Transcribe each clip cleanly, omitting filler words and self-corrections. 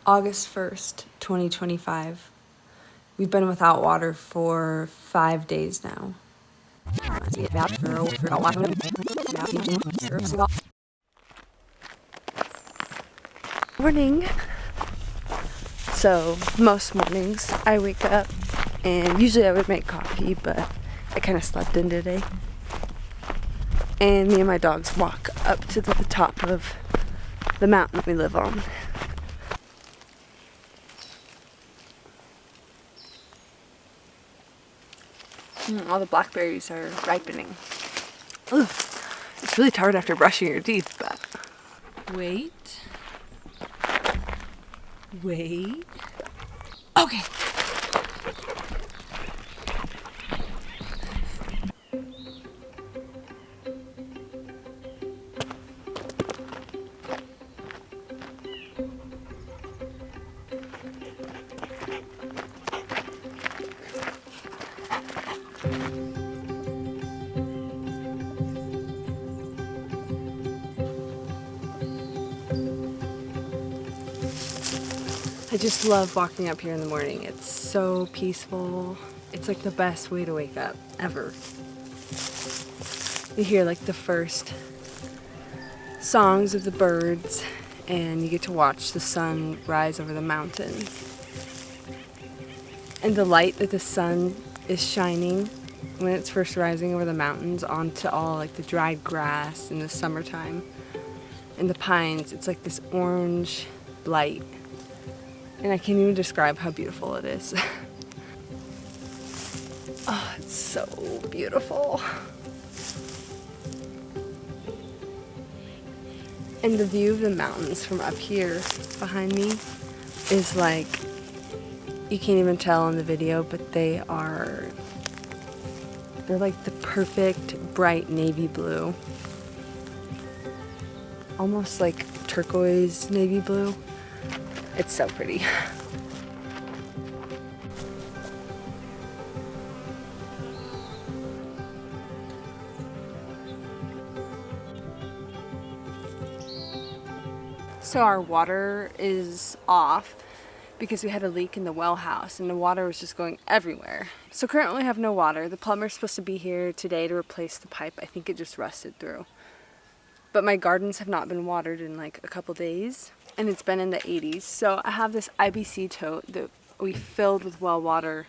August 1st, 2025. We've been without water for 5 days now. Morning. So most mornings I wake up and usually I would make coffee, but I kind of slept in today. And me and my dogs walk up to the top of the mountain we live on. All the blackberries are ripening. Ugh, it's really hard after brushing your teeth, but... Wait. Okay. I just love walking up here in the morning. It's so peaceful. It's like the best way to wake up ever. You hear like the first songs of the birds and you get to watch the sun rise over the mountains. And the light that the sun is shining when it's first rising over the mountains onto all like the dried grass in the summertime and the pines, it's like this orange light. And I can't even describe how beautiful it is. Oh, it's so beautiful. And the view of the mountains from up here behind me is like, you can't even tell in the video, but they're like the perfect bright navy blue. Almost like turquoise navy blue. It's so pretty. So our water is off because we had a leak in the well house and the water was just going everywhere. So currently we have no water. The plumber's supposed to be here today to replace the pipe. I think it just rusted through. But my gardens have not been watered in like a couple days. And it's been in the 80s. So I have this IBC tote that we filled with well water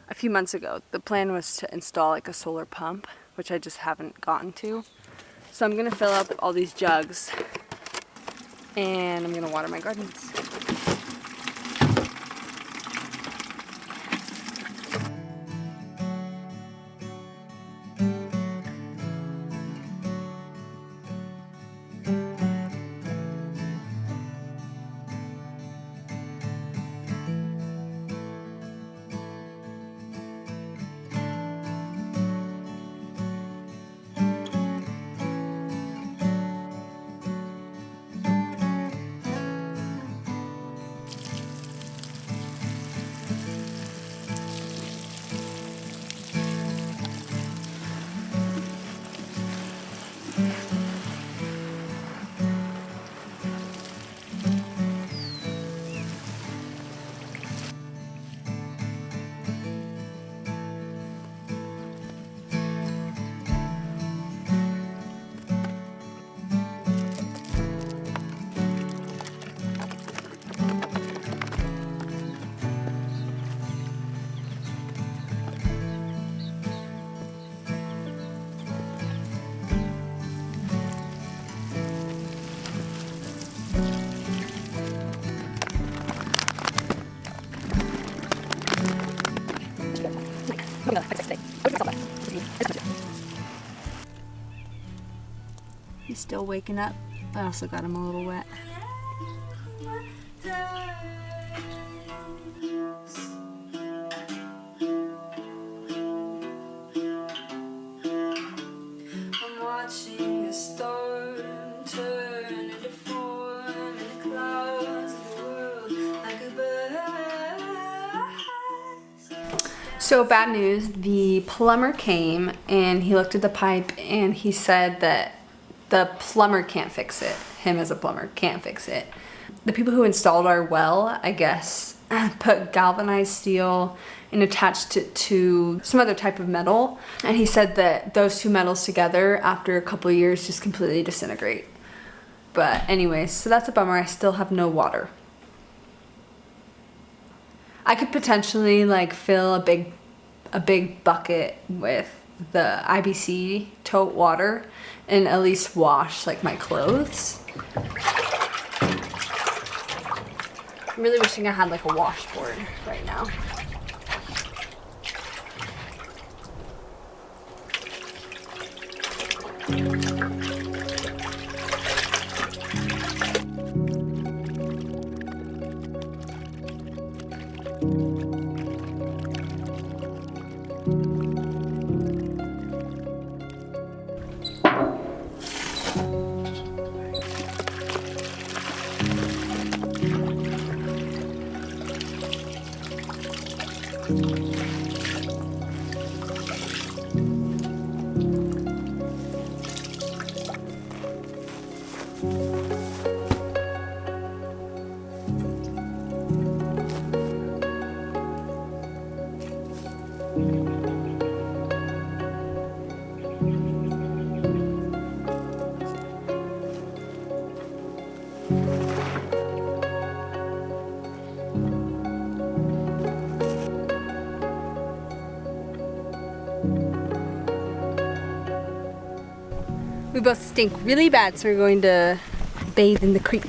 a few months ago. The plan was to install like a solar pump, which I just haven't gotten to. So I'm gonna fill up all these jugs and I'm gonna water my gardens. He's still waking up. I also got him a little wet. I'm watching a storm turn into form in the clouds of the world like a bird. So bad news, the plumber came and he looked at the pipe and he said that the plumber can't fix it. Him as a plumber can't fix it. the people who installed our well, I guess, put galvanized steel and attached it to some other type of metal. And he said that those two metals together after a couple of years just completely disintegrate. But anyways, so that's a bummer. I still have no water. I could potentially like fill a big bucket with the IBC tote water and at least wash like my clothes. I'm really wishing I had like a washboard right now. We both stink really bad, so we're going to bathe in the creek.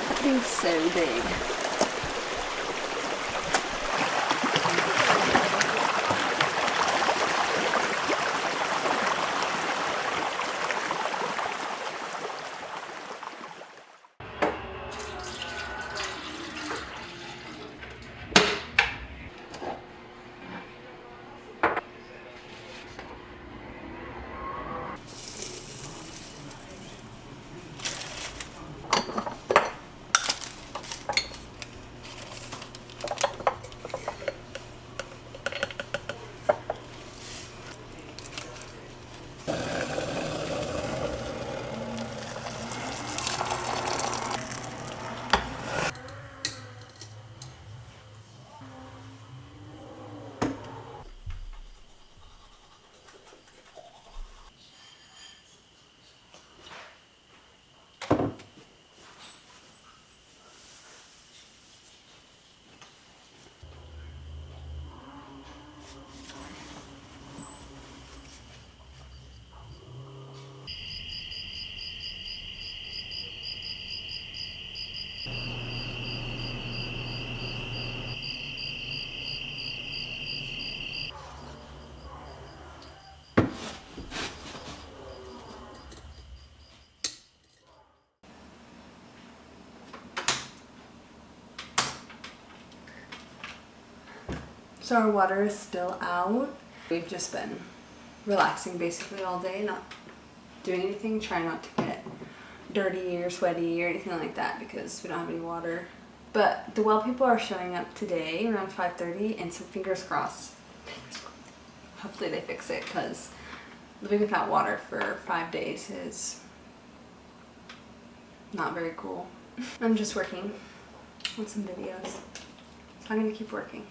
That thing's so big. So our water is still out. We've just been relaxing basically all day, not doing anything, trying not to get dirty or sweaty or anything like that because we don't have any water. But the well people are showing up today around 5:30, and so fingers crossed. Hopefully they fix it, because living without water for 5 days is not very cool. I'm just working on some videos, so I'm gonna keep working.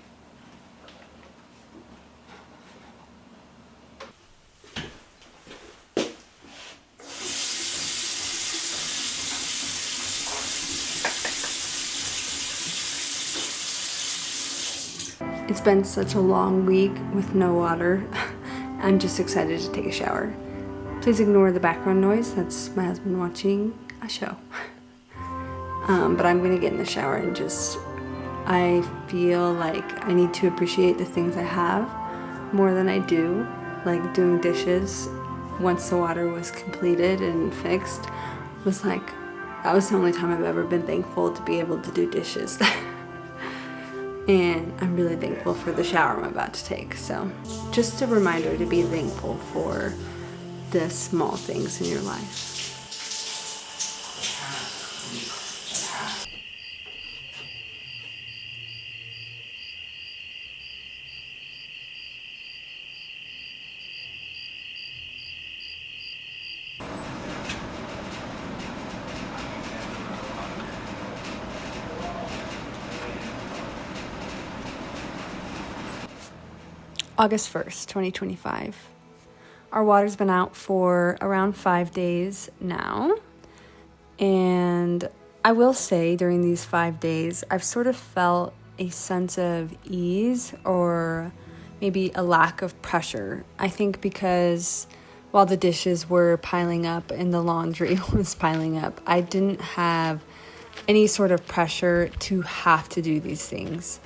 It's been such a long week with no water. I'm just excited to take a shower. Please ignore the background noise. That's my husband watching a show. But I'm gonna get in the shower and I feel like I need to appreciate the things I have more than I do. Like doing dishes, once the water was completed and fixed, was like, that was the only time I've ever been thankful to be able to do dishes. And I'm really thankful for the shower I'm about to take. So just a reminder to be thankful for the small things in your life. August 1st, 2025. Our water's been out for around 5 days now. And I will say during these 5 days, I've sort of felt a sense of ease or maybe a lack of pressure. I think because while the dishes were piling up and the laundry was piling up, I didn't have any sort of pressure to have to do these things.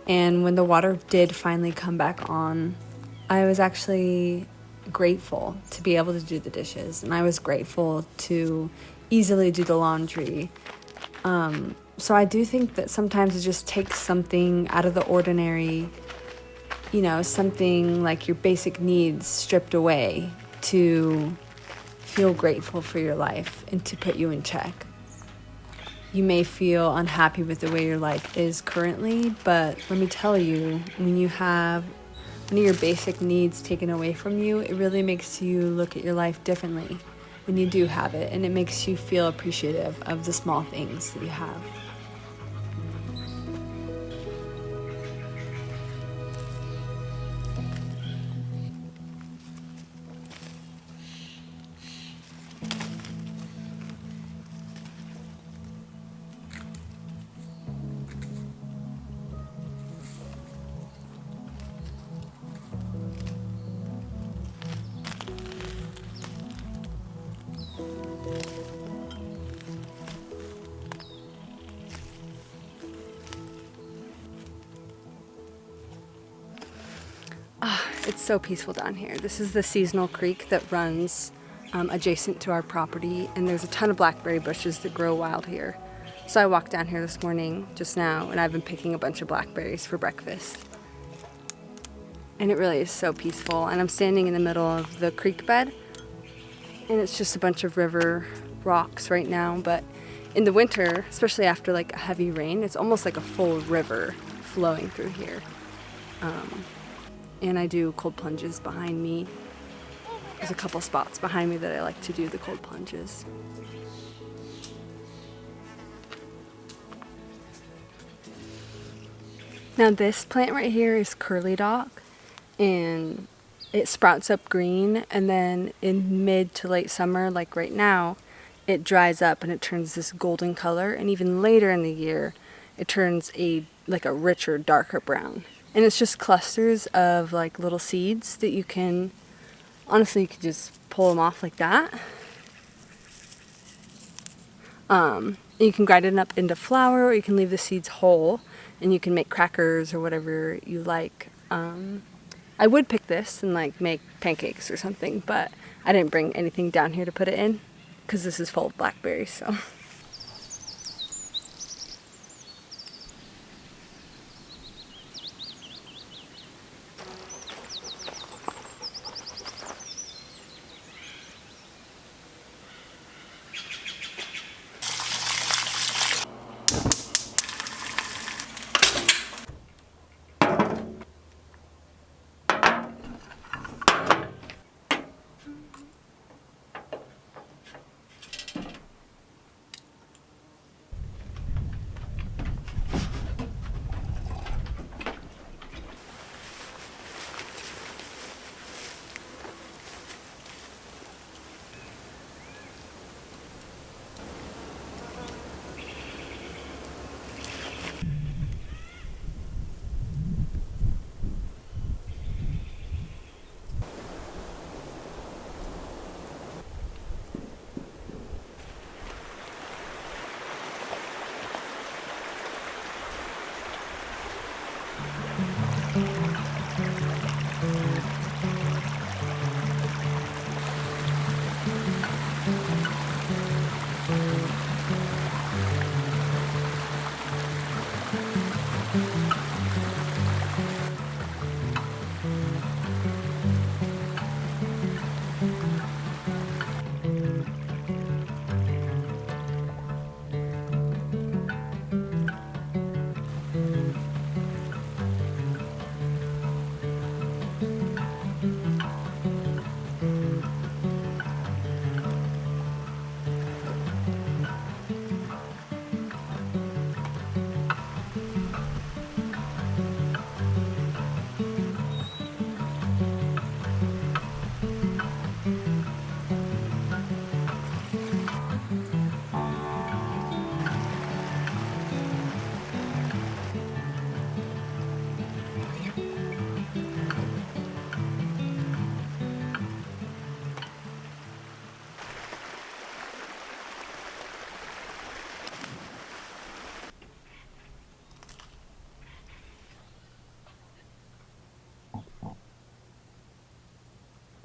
And when the water did finally come back on, I was actually grateful to be able to do the dishes. And I was grateful to easily do the laundry. So I do think that sometimes it just takes something out of the ordinary, you know, something like your basic needs stripped away to feel grateful for your life and to put you in check. You may feel unhappy with the way your life is currently, but let me tell you, when you have one of your basic needs taken away from you, it really makes you look at your life differently when you do have it, and it makes you feel appreciative of the small things that you have. It's so peaceful down here. This is the seasonal creek that runs adjacent to our property, and there's a ton of blackberry bushes that grow wild here. So I walked down here this morning just now, and I've been picking a bunch of blackberries for breakfast. And it really is so peaceful. And I'm standing in the middle of the creek bed, and it's just a bunch of river rocks right now. But in the winter, especially after like a heavy rain, it's almost like a full river flowing through here. And I do cold plunges behind me. There's a couple spots behind me that I like to do the cold plunges. Now this plant right here is curly dock, and it sprouts up green, and then in mid to late summer, like right now, it dries up and it turns this golden color, and even later in the year it turns a richer, darker brown. And it's just clusters of like little seeds that you can, honestly, you could just pull them off like that. You can grind it up into flour, or you can leave the seeds whole, and you can make crackers or whatever you like. I would pick this and like make pancakes or something, but I didn't bring anything down here to put it in because this is full of blackberries, so.